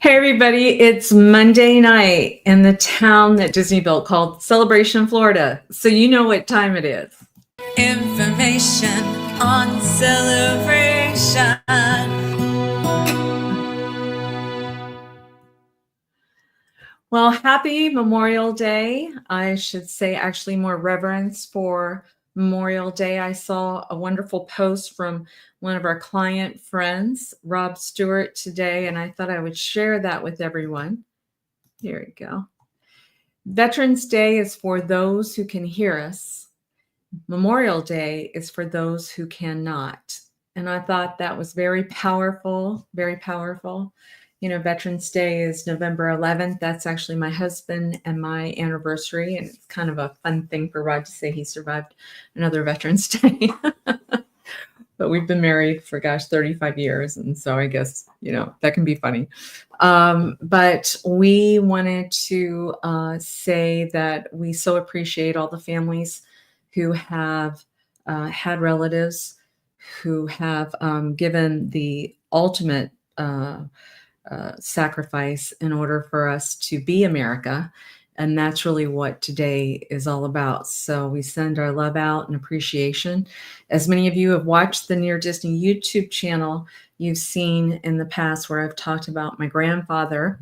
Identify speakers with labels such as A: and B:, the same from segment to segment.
A: Hey everybody, it's Monday night in the town that Disney built called Celebration, Florida. So you know what time it is.
B: Information on celebration.
A: Well, happy Memorial Day. I should say actually more reverence for Memorial Day. I saw a wonderful post from one of our client friends, Rob Stewart, today, and I thought I would share that with everyone. Here we go. Veterans Day is for those who can hear us. Memorial Day is for those who cannot. And I thought that was very powerful, very powerful. You know, Veterans Day is November 11th. That's actually my husband and my anniversary. And it's kind of a fun thing for Rod to say he survived another Veterans Day. But we've been married for, 35 years. And so I guess, that can be funny. But we wanted to say that we so appreciate all the families who have had relatives who have given the ultimate sacrifice in order for us to be America. And that's really what today is all about. So we send our love out and appreciation. As many of you have watched the Near Disney YouTube channel, you've seen in the past where I've talked about my grandfather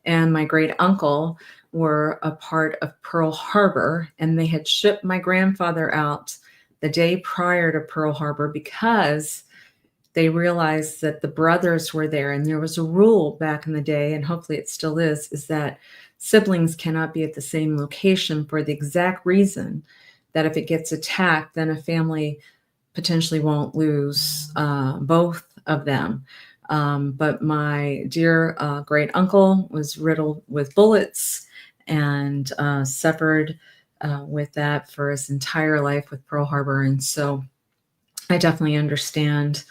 A: and my great uncle were a part of Pearl Harbor, and they had shipped my grandfather out the day prior to Pearl Harbor because they realized that the brothers were there. And there was a rule back in the day, and hopefully it still is that siblings cannot be at the same location for the exact reason that if it gets attacked, then a family potentially won't lose both of them. But my dear great uncle was riddled with bullets and suffered with that for his entire life with Pearl Harbor. And so I definitely understand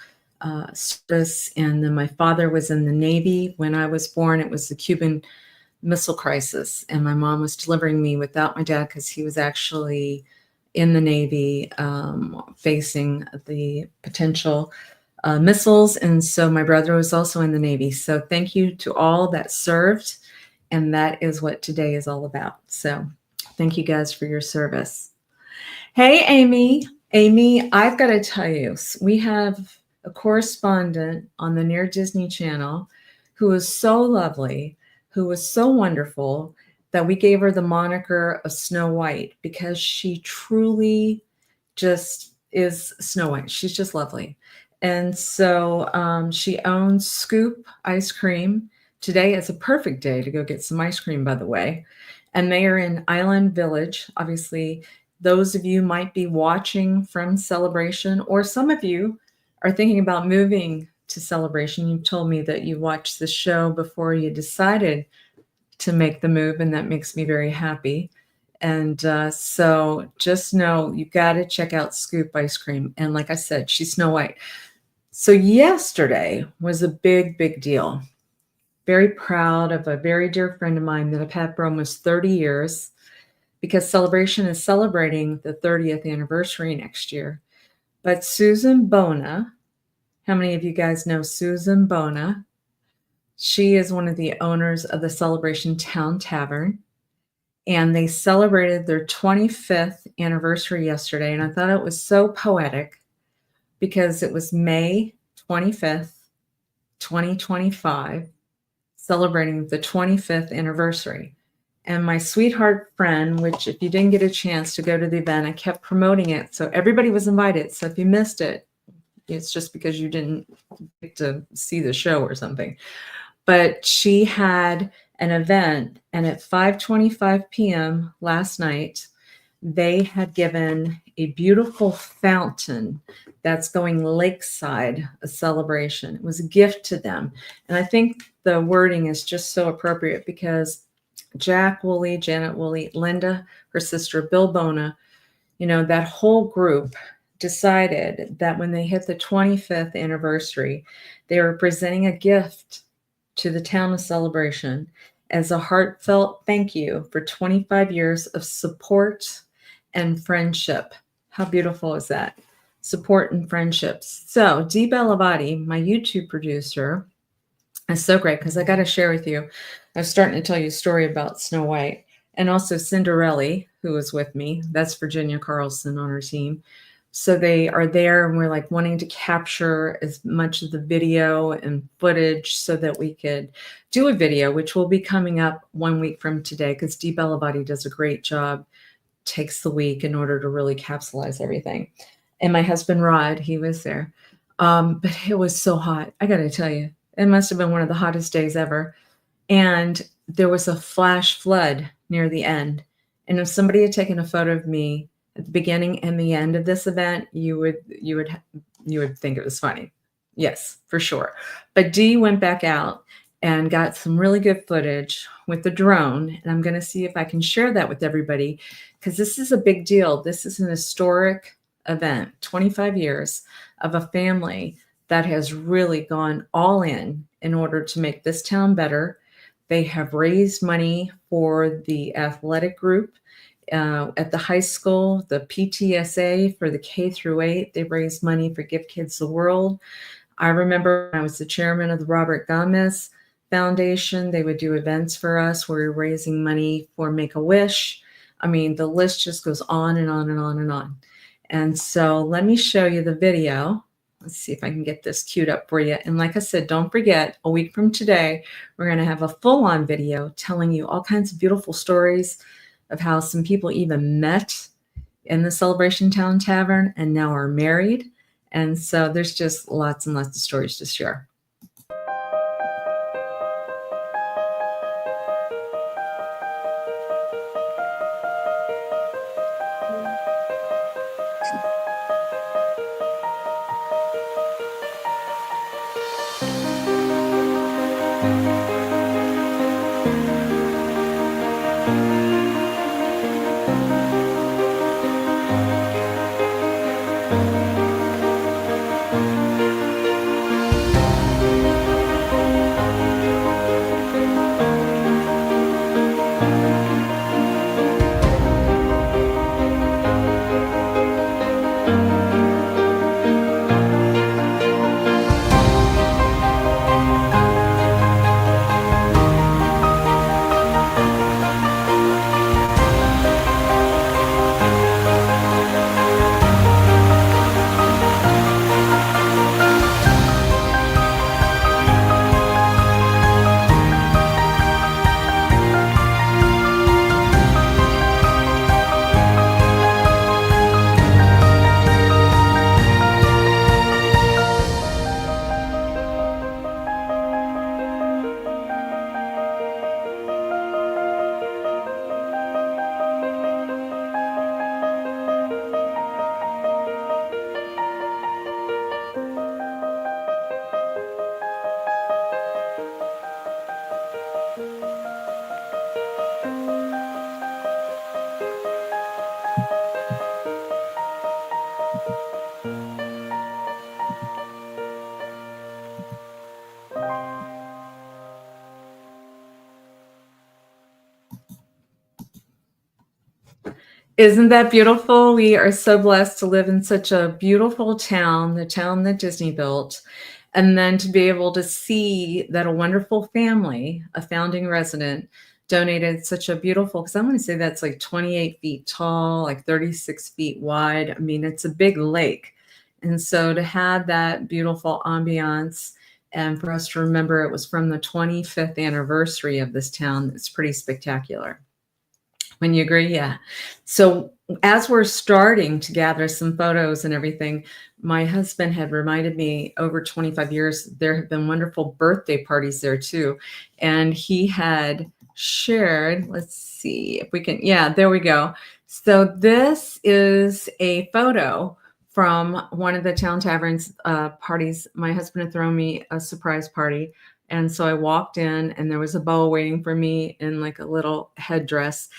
A: service. And then my father was in the Navy. When I was born, it was the Cuban Missile Crisis. And my mom was delivering me without my dad because he was actually in the Navy facing the potential missiles. And so my brother was also in the Navy. So thank you to all that served. And that is what today is all about. So thank you guys for your service. Hey, Amy. Amy, I've got to tell you, we have a correspondent on the Near Disney channel who is so lovely, who was so wonderful that we gave her the moniker of Snow White because she truly just is Snow White. She's just lovely. And so she owns Scoop Ice Cream. Today is a perfect day to go get some ice cream, by the way. And they are in Island Village. Obviously, those of you might be watching from Celebration, or some of you are thinking about moving to Celebration. You've told me that you watched the show before you decided to make the move, and that makes me very happy. And so just know you got to check out Scoop Ice Cream. And like I said, she's Snow White. So yesterday was a big, big deal. Very proud of a very dear friend of mine that I've had for almost 30 years because Celebration is celebrating the 30th anniversary next year. But Susan Bona, how many of you guys know Susan Bona? She is one of the owners of the Celebration Town Tavern. And they celebrated their 25th anniversary yesterday. And I thought it was so poetic because it was May 25th, 2025, celebrating the 25th anniversary. And my sweetheart friend, which if you didn't get a chance to go to the event, I kept promoting it. So everybody was invited. So if you missed it, it's just because you didn't get to see the show or something. But she had an event, and at 5:25 p.m. last night, they had given a beautiful fountain that's going lakeside, a celebration. It was a gift to them. And I think the wording is just so appropriate because Jack Woolley, Janet Woolley, Linda, her sister, Bill Bona, that whole group decided that when they hit the 25th anniversary, they were presenting a gift to the town of Celebration as a heartfelt thank you for 25 years of support and friendship. How beautiful is that? Support and friendships. So Dee Bellavati, my YouTube producer, It's so great because I got to share with you. I was starting to tell you a story about Snow White and also Cinderella, who was with me. That's Virginia Carlson on our team. So they are there, and we're like wanting to capture as much of the video and footage so that we could do a video, which will be coming up 1 week from today because Dee Bellabody does a great job, takes the week in order to really capsulize everything. And my husband Rod, he was there. But it was so hot. I got to tell you, it must have been one of the hottest days ever. And there was a flash flood near the end. And if somebody had taken a photo of me at the beginning and the end of this event, you would think it was funny. Yes, for sure. But Dee went back out and got some really good footage with the drone. And I'm going to see if I can share that with everybody because this is a big deal. This is an historic event, 25 years of a family that has really gone all in order to make this town better. They have raised money for the athletic group at the high school, the PTSA for the K through 8. They've raised money for Give Kids the World. I remember when I was the chairman of the Robert Gomez Foundation, they would do events for us where we were raising money for Make-A-Wish. I mean, the list just goes on and on and on and on. And so let me show you the video. Let's see if I can get this queued up for you. And like I said, don't forget, a week from today, we're going to have a full-on video telling you all kinds of beautiful stories of how some people even met in the Celebration Town Tavern and now are married. And so there's just lots and lots of stories to share. Isn't that beautiful? We are so blessed to live in such a beautiful town, the town that Disney built, and then to be able to see that a wonderful family, a founding resident, donated such a beautiful, because I'm going to say that's like 28 feet tall, like 36 feet wide. I mean, it's a big lake. And so to have that beautiful ambiance and for us to remember it was from the 25th anniversary of this town, it's pretty spectacular. When you agree, yeah. So as we're starting to gather some photos and everything, my husband had reminded me over 25 years, there have been wonderful birthday parties there too. And he had shared, let's see if we can, yeah, there we go. So this is a photo from one of the Town Tavern's parties. My husband had thrown me a surprise party. And so I walked in and there was a boa waiting for me in like a little headdress.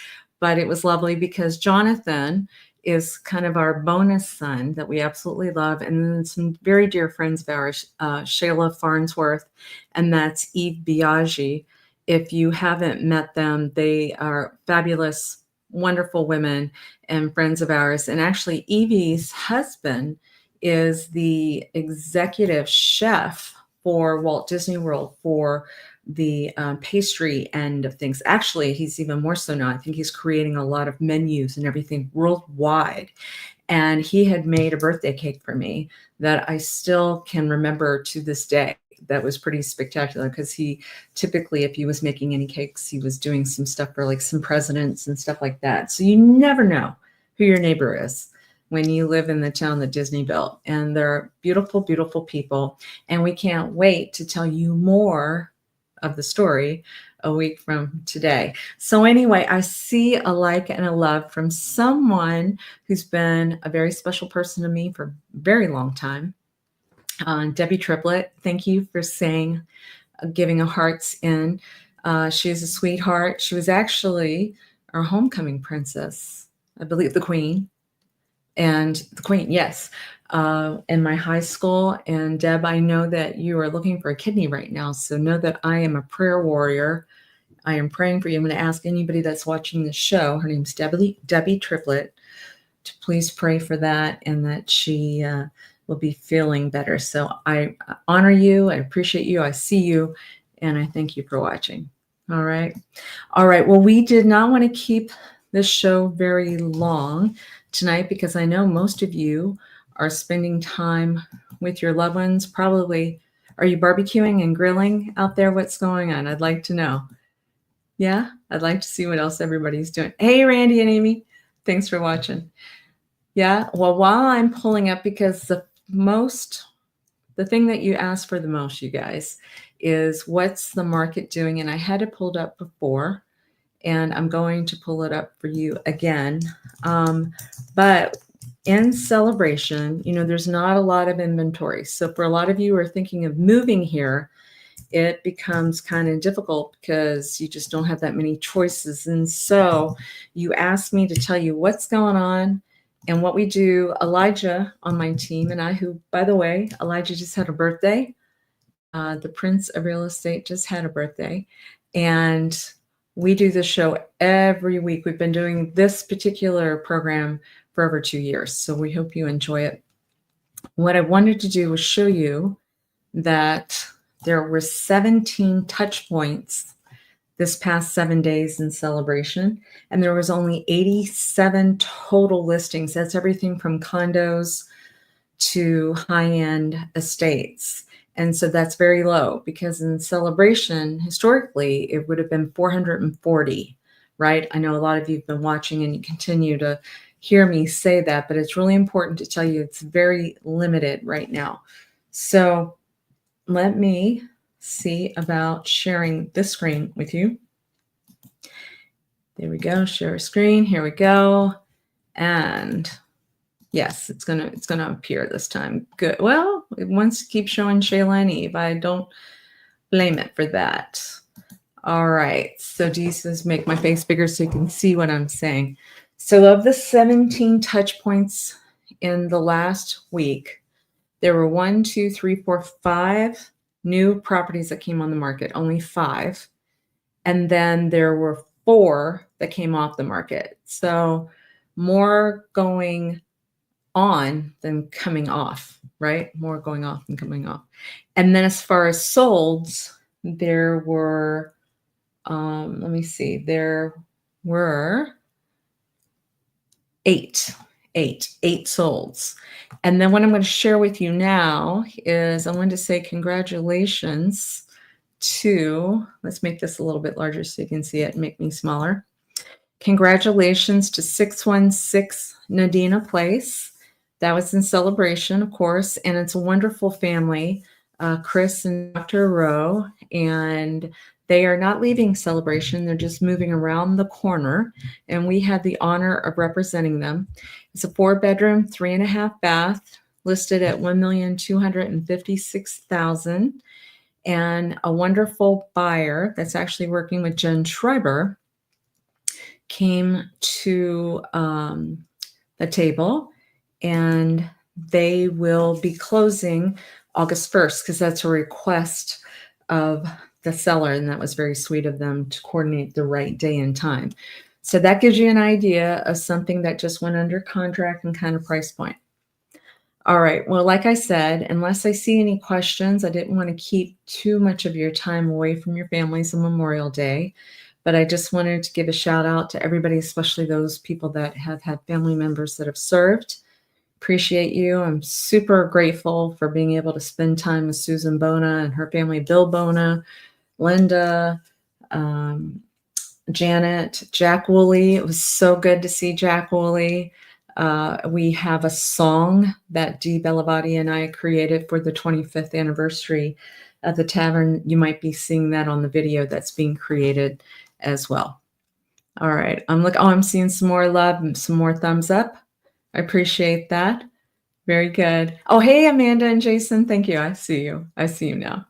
A: But it was lovely because Jonathan is kind of our bonus son that we absolutely love. And then some very dear friends of ours, Shayla Farnsworth, and that's Eve Biaggi. If you haven't met them, they are fabulous, wonderful women and friends of ours. And actually, Evie's husband is the executive chef for Walt Disney World for the pastry end of things. Actually, he's even more so now. I think he's creating a lot of menus and everything worldwide. And he had made a birthday cake for me that I still can remember to this day. That was pretty spectacular because he typically, if he was making any cakes, he was doing some stuff for like some presidents and stuff like that. So you never know who your neighbor is when you live in the town that Disney built. And they're beautiful, beautiful people. And we can't wait to tell you more of the story a week from today. So anyway, I see a like and a love from someone who's been a very special person to me for a very long time. Debbie Triplett, thank you for saying, giving a hearts in. She's a sweetheart. She was actually our homecoming princess, I believe the queen. And the queen, yes, in my high school. And Deb, I know that you are looking for a kidney right now. So know that I am a prayer warrior. I am praying for you. I'm going to ask anybody that's watching the show, her name's Debbie Triplett, to please pray for that and that she will be feeling better. So I honor you. I appreciate you. I see you. And I thank you for watching. All right. All right. Well, we did not want to keep this show very long tonight because I know most of you are spending time with your loved ones. Probably, are you barbecuing and grilling out there? What's going on? I'd like to know. Yeah, I'd like to see what else everybody's doing. Hey, Randy and Amy, thanks for watching. Yeah, well, while I'm pulling up, because the thing that you ask for the most, you guys, is what's the market doing? And I had it pulled up before, and I'm going to pull it up for you again. But in Celebration, there's not a lot of inventory. So for a lot of you who are thinking of moving here, it becomes kind of difficult because you just don't have that many choices. And so you asked me to tell you what's going on and what we do. Elijah on my team and I, who, by the way, Elijah just had a birthday. The Prince of Real Estate just had a birthday. And we do this show every week. We've been doing this particular program for over 2 years. So we hope you enjoy it. What I wanted to do was show you that there were 17 touch points this past 7 days in Celebration, and there was only 87 total listings. That's everything from condos to high-end estates. And so that's very low because in Celebration, historically, it would have been 440, right? I know a lot of you have been watching and you continue to hear me say that, but it's really important to tell you it's very limited right now. So let me see about sharing this screen with you. There we go. Share a screen. Here we go. And yes, it's gonna appear this time. Good. Well, it wants to keep showing Shayla and Eve. I don't blame it for that. All right. So Dee says, make my face bigger so you can see what I'm saying. So of the 17 touch points in the last week, there were 5 new properties that came on the market, only 5. And then there were 4 that came off the market. So more going on than coming off, right? More going off than coming off. And then as far as solds, there were, let me see, there were 8 solds. And then what I'm going to share with you now is I want to say congratulations to, let's make this a little bit larger so you can see it and make me smaller. Congratulations to 616 Nadina Place. That was in Celebration, of course, and it's a wonderful family, Chris and Dr. Rowe, and they are not leaving Celebration. They're just moving around the corner, and we had the honor of representing them. It's a 4-bedroom, 3.5 bath, listed at $1,256,000, and a wonderful buyer that's actually working with Jen Schreiber came to the table, and they will be closing August 1st because that's a request of the seller, and that was very sweet of them to coordinate the right day and time. So that gives you an idea of something that just went under contract and kind of price point. All right. Well, like I said, unless I see any questions, I didn't want to keep too much of your time away from your families on Memorial Day. But I just wanted to give a shout out to everybody, especially those people that have had family members that have served. Appreciate you. I'm super grateful for being able to spend time with Susan Bona and her family, Bill Bona, Linda, um, Janet, Jack Woolley. It was so good to see Jack Woolley. We have a song that Dee Bellavati and I created for the 25th anniversary of the tavern. You might be seeing that on the video that's being created as well. All right. I'm seeing some more love and some more thumbs up. I appreciate that. Very good. Oh, hey, Amanda and Jason. Thank you. I see you. I see you now.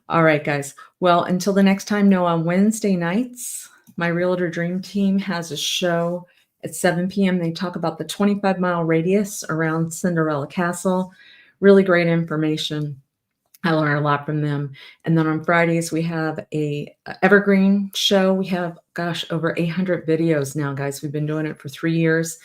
A: All right, guys. Well, until the next time, know on Wednesday nights, my Realtor Dream Team has a show at 7 p.m. They talk about the 25-mile radius around Cinderella Castle. Really great information. I learn a lot from them. And then on Fridays, we have a evergreen show. We have, over 800 videos now, guys. We've been doing it for 3 years.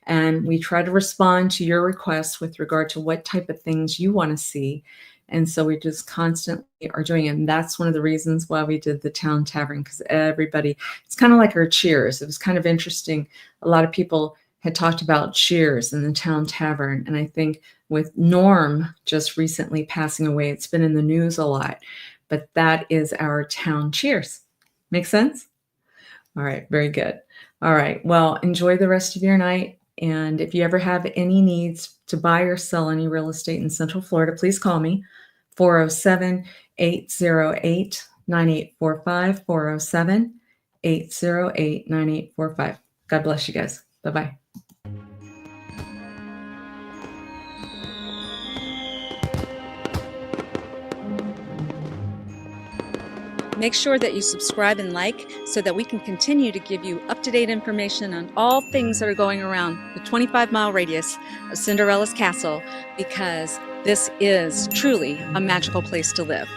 A: And we try to respond to your requests with regard to what type of things you want to see. And so we just constantly are doing it. And that's one of the reasons why we did the Town Tavern, because it's kind of like our Cheers. It was kind of interesting. A lot of people had talked about Cheers and the Town Tavern. And I think with Norm just recently passing away, it's been in the news a lot. But that is our Town Cheers. Make sense? All right, very good. All right, well, enjoy the rest of your night. And if you ever have any needs to buy or sell any real estate in Central Florida, please call me, 407-808-9845, 407-808-9845. God bless you guys. Bye-bye.
C: Make sure that you subscribe and like so that we can continue to give you up-to-date information on all things that are going around the 25-mile radius of Cinderella's Castle, because this is truly a magical place to live.